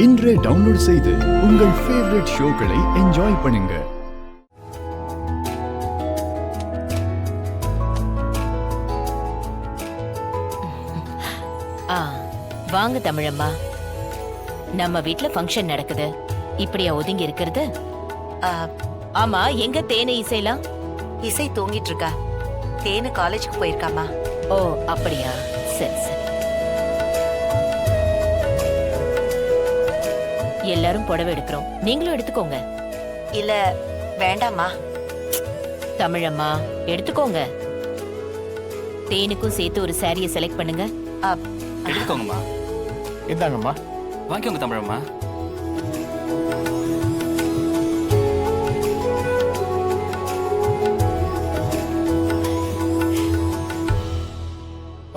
இன்றே டவுன்லோட் செய்து உங்கள் ஃபேவரட் ஷோக்களை என்ஜாய் பண்ணுங்க. வாங்க தமிழம்மா, நம்ம வீட்ல ஃபங்க்ஷன் நடக்குது. இப்படியா ஒதுங்கி இருக்கிறது? ஆமா, எங்க தேனு இசைலாம்? இசை தூங்கிட்டு இருக்கா. தேனு காலேஜுக்கு போயிருக்காமா. ஓ அப்படியா, சரி சரி. எல்லாரும் புடவை எடுக்கிறோம், நீங்களும் எடுத்துக்கோங்க. இல்ல வேண்டாமா. தமிழம்மா எடுத்துக்கோங்க. தேனுக்கும் சேர்த்து ஒரு சாரியை செலக்ட் பண்ணுங்க. எடுத்துக்கோங்கம்மா. இந்தாங்கம்மா. வாங்கிக்கோங்க தமிழம்மா.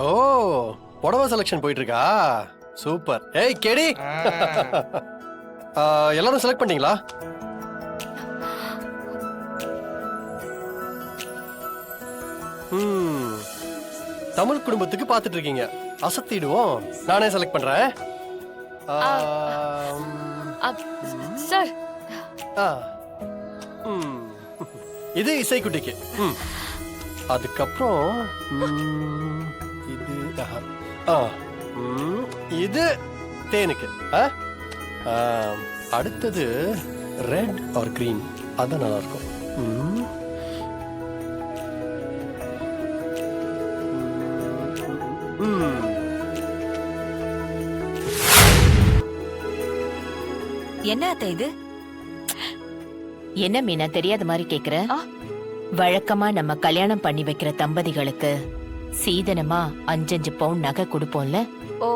ஓ, புடவை செலக்ஷன் போயிட்டு இருக்கா? சூப்பர். ஏய் கேடி, எல்லாரும் செலக்ட் பண்ணீங்களா? தமிழ் குடும்பத்துக்கு பாத்துட்டு இருக்கீங்க. அசத்திடுவோம். நானே செலக்ட் பண்றேன். சார், இது இசைக்குட்டிக்கு. அதுக்கப்புறம் இது இது தேனுக்கு. அடுத்தது ரெட் ஆர் கிரீன். அதான் நல்லா இருக்கும். என்ன அத்தை இது? என்ன மீனா தெரியாத மாதிரி கேக்குற? வழக்கமா நம்ம கல்யாணம் பண்ணி வைக்கிற தம்பதிகளுக்கு சீதனமா 5-5 பவுன் நகை கொடுப்போம்ல. ஓ,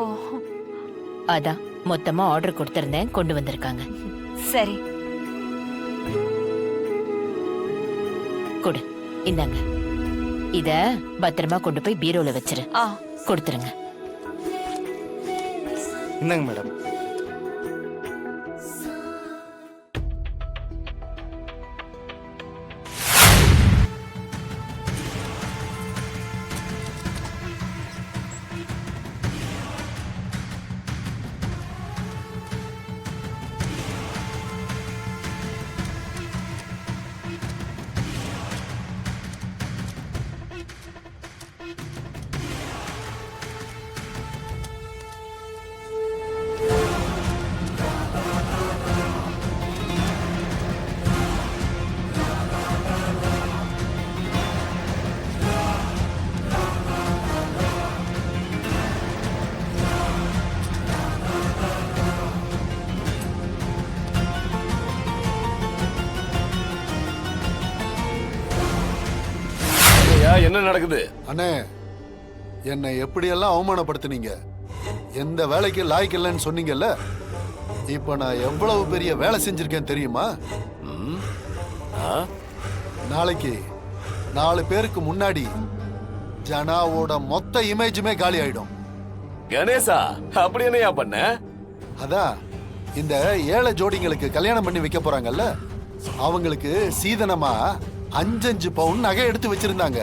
அதான் மொத்தமா ஆர்டர் கொடுத்திருந்தேன், கொண்டு வந்திருக்காங்க. சரி. கொடு, இந்தாங்க. இத பத்திரமா கொண்டு போய் பீரோல வச்சிரு. கொடுத்துருங்க. இந்தாங்க மேடம். என்ன நடக்குது? அண்ணே, என்னை எப்படியெல்லாம் அவமானப்படுத்தினீங்க, எந்த வேலைக்கு லாய்க்கு இல்லைன்னு சொன்னீங்கல்ல. இப்ப நான் எவ்வளவு பெரிய வேலை செஞ்சிருக்கேன் தெரியுமா? நாளைக்கு 4 பேருக்கு முன்னாடி ஜனாவோட மொத்த இமேஜுமே காலி ஆயிடும். கணேசா, அப்படி என்னையா பண்ண? அதான் இந்த ஏழை ஜோடிங்களுக்கு கல்யாணம் பண்ணி வைக்க போறாங்கல்ல, அவங்களுக்கு சீதனமா 5-5 பவுன் நகை எடுத்து வச்சிருந்தாங்க.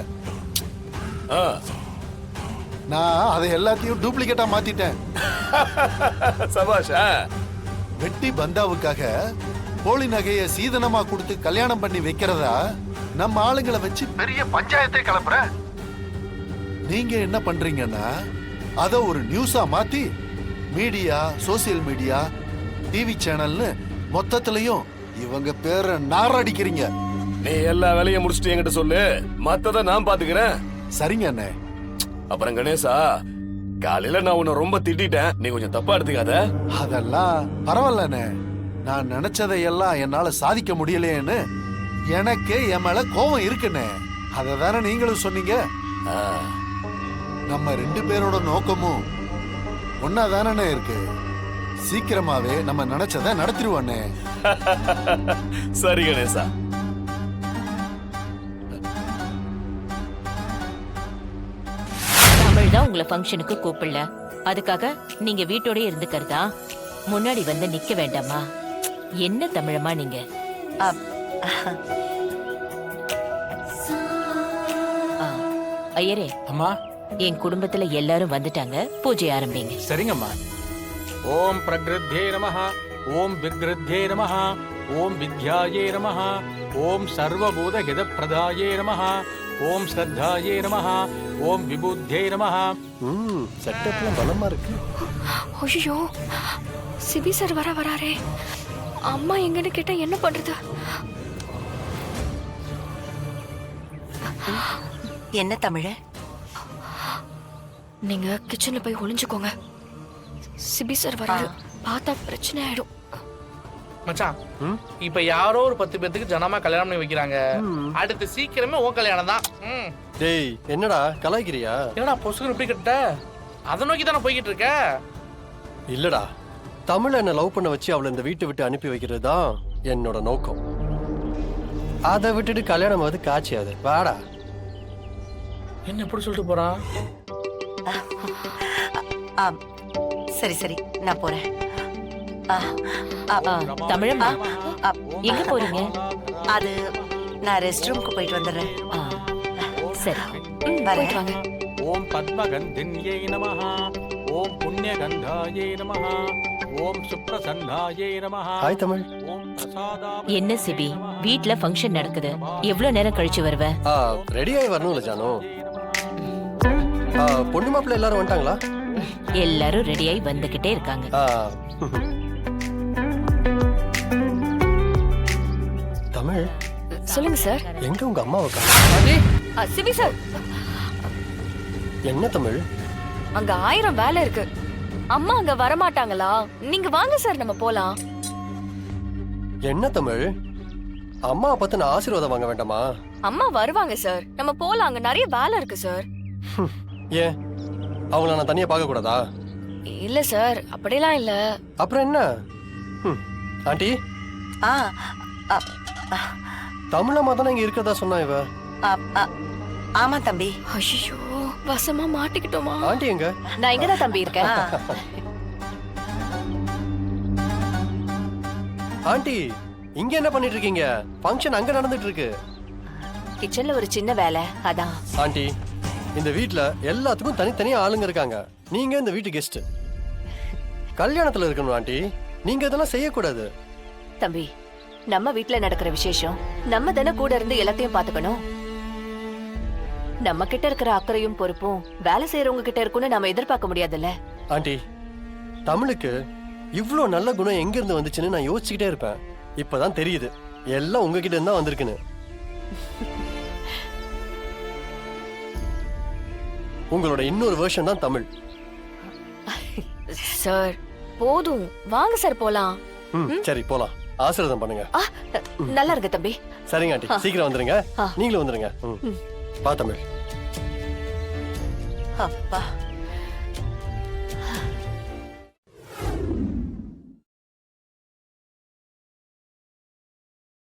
நான் அதை எல்லாத்தையும் டூப்ளிகேட்டா மாத்திட்டேன். சபாஷா. வெட்டி பந்தாவுக்காக போலி நகையை சீதனமா கொடுத்து கல்யாணம் பண்ணி வைக்கிறதா நம்ம ஆளுங்களை வச்சு பெரிய பஞ்சாயத்தை கிளப்புற. நீங்க என்ன பண்றீங்கன்னா அத ஒரு நியூஸா மாத்தி மீடியா, சோசியல் மீடியா, டிவி சேனல்னு மொத்தத்திலையும் இவங்க பேரை நாரடிக்கிறீங்க. நீ எல்லா வேலையும் முடிச்சுட்டு என்கிட்ட சொல்லு, மத்தத நான் பாத்துக்கிறேன். சரிங்க அண்ணே. அப்புறம் கணேசா, காலையில நான் உன்னை ரொம்ப திட்டிட்டேன், நீ கொஞ்சம் தப்பா எடுத்துக்காத. அதெல்லாம் பரவாயில்லண்ணே. நான் நினைச்சதையெல்லாம் என்னால சாதிக்க முடியலையேன்னு எனக்கு என் மேல கோபம் இருக்குண்ணே. அதை தானே நீங்களும் சொன்னீங்க. நம்ம 2 பேரோட நோக்கமும் ஒன்னா தானே இருக்கு. சீக்கிரமாவே நம்ம நினைச்சதை நடத்திடுவானே. சரி கணேசா. தான் உங்களை ஃபங்க்ஷனுக்கு கூப்பிடல, அதுக்காக நீங்க வீட்டோட இருந்துக்கிறதா? முன்னாடி வந்து நிக்க வேண்டாமா? என்ன தமிழமா நீங்க? ஐயரே. அம்மா, என் குடும்பத்துல எல்லாரும் வந்துட்டாங்க, பூஜை ஆரம்பிங்க. சரிங்கம்மா. ஓம் பிரகிருத்தே நமः ஓம் விக்ருத்தே நமः ஓம் வித்யாயே நமः ஓம் சர்வபூதஹிதப்பிரதாயே நமः ஓம் ஸ்ரத்தாயே நமः ஓம் விபுத்தே நமः. செட்டப்லாம் பலமா இருக்கு. ஐயோ சிபி சார் வராரே. அம்மா எங்கன்னு கேட்டா என்ன பண்றது? என்ன தமிழ? நீங்க கிச்சன்ல போய் ஒளிஞ்சுக்கோங்க. சிபி சார் வராரு, பார்த்தா பிரச்சனை ஆயிடும். மச்சான், இப்ப யாரோ ஒரு 10 பேத்துக்கு ஜனமா கல்யாணம் பண்ணி வைக்கிறாங்க. அடுத்து சீக்கிரமே உன் கல்யாணம் தான். டேய் என்னடா கலாய்க்கிறியா? என்னடா பொசுக்கு இப்படி கிட்ட அதை நோக்கி தானே போய்கிட்டு இருக்க? இல்லடா, தமிழ என்ன லவ் பண்ண வச்சு அவளை இந்த வீட்டை விட்டு அனுப்பி வைக்கிறது தான் என்னோட நோக்கம். அதை விட்டுட்டு கல்யாணம் வந்து காட்சியாது. வாடா. என்ன எப்படி சொல்லிட்டு போறான்? சரி சரி, நான் போறேன். தமிழம்மா, எங்க போறீங்க? அது நான் ரெஸ்ட் ரூமுக்கு போயிட்டு வந்துடுறேன். சரி, போயிட்டு வாங்க. ஓம் பத்மகந்தின்யே நமः ஓம் புண்ணியகந்தாயே நமः ஓம் சுப்ரசன்னாயே நமः. ஹாய் தமிழ். ஓம் பிரசாதா. என்ன சிபி, வீட்ல ஃபங்க்ஷன் நடக்குது, எவ்வளவு நேரம் கழிச்சு வருவ? ரெடி ஆகி வரணும்ல ஜானு? பொண்ணு மாப்பிள்ள எல்லாரும் வந்துட்டாங்களா? எல்லாரும் ரெடியாயி வந்துகிட்டே இருக்காங்க. தமிழ், சொல்லுங்க சார். எங்க உங்க அம்மா உட்காந்து? சிபி சார், என்ன தமிழ்? அங்க 1000 வேலை இருக்கு. அம்மா அங்க வரமாட்டாங்களா? நீங்க வாங்க சார், நம்ம போலாம். என்ன தமிழ், அம்மா பத்தின ஆசீர்வாதம் வாங்க வேண்டாமா? அம்மா வருவாங்க சார், நம்ம போலாம். அங்க நிறைய வேலை இருக்கு சார். ஏன் அவங்கள நான் தனியா பார்க்க கூடாதா? இல்ல சார், அப்படிலாம் இல்ல. அப்புறம் என்ன? ஆண்டி, ஆ ஆ, தமிழம்மா தானே இங்க இருக்கிறதா சொன்னா இவ. ஆமா தம்பி. ஐயோ, வசமா மாட்டிக்கிட்டோமா? ஆண்டி எங்க? நான் இங்கதான் தம்பி இருக்கேன். ஆண்டி, இங்க என்ன பண்ணிட்டு இருக்கீங்க? ஃபங்க்ஷன் அங்க நடந்துட்டு இருக்கு. கிச்சன்ல ஒரு சின்ன வேலை, அதான். ஆண்டி, இந்த வீட்ல எல்லாத்துக்கும் தனித்தனியா ஆளுங்க இருக்காங்க. நீங்க இந்த வீட்டு கெஸ்ட். கல்யாணத்துல இருக்கணும் ஆண்டி, நீங்க இதெல்லாம் செய்யக்கூடாது. தம்பி, நம்ம வீட்ல நடக்கிற விசேஷம், நம்ம தானே கூட இருந்து எல்லாத்தையும் பாத்துக்கணும். நம்ம கிட்ட இருக்கிற அக்கறையும் பொறுப்பும் வேலை செய்யறவங்க கிட்ட இருக்குன்னு நாம எதிர்பார்க்க முடியாதுல்ல. ஆண்டி, தமிழுக்கு இவ்ளோ நல்ல குணம் எங்க இருந்து வந்துச்சுன்னு நான் யோசிச்சுக்கிட்டே இருப்பேன். இப்பதான் தெரியுது எல்லாம் உங்ககிட்ட இருந்தா வந்திருக்குன்னு. உங்களோட இன்னொரு வெர்ஷன் தான் தமிழ். சார் போதும், வாங்க சார் போலாம். சரி போலாம். ஆசீர்வாதம் பண்ணுங்க. நல்லா இருக்கு தம்பி. சரிங்க ஆண்டி, சீக்கிரம் வந்துருங்க. நீங்களும் வந்துருங்க. பா தமிழ். அப்பா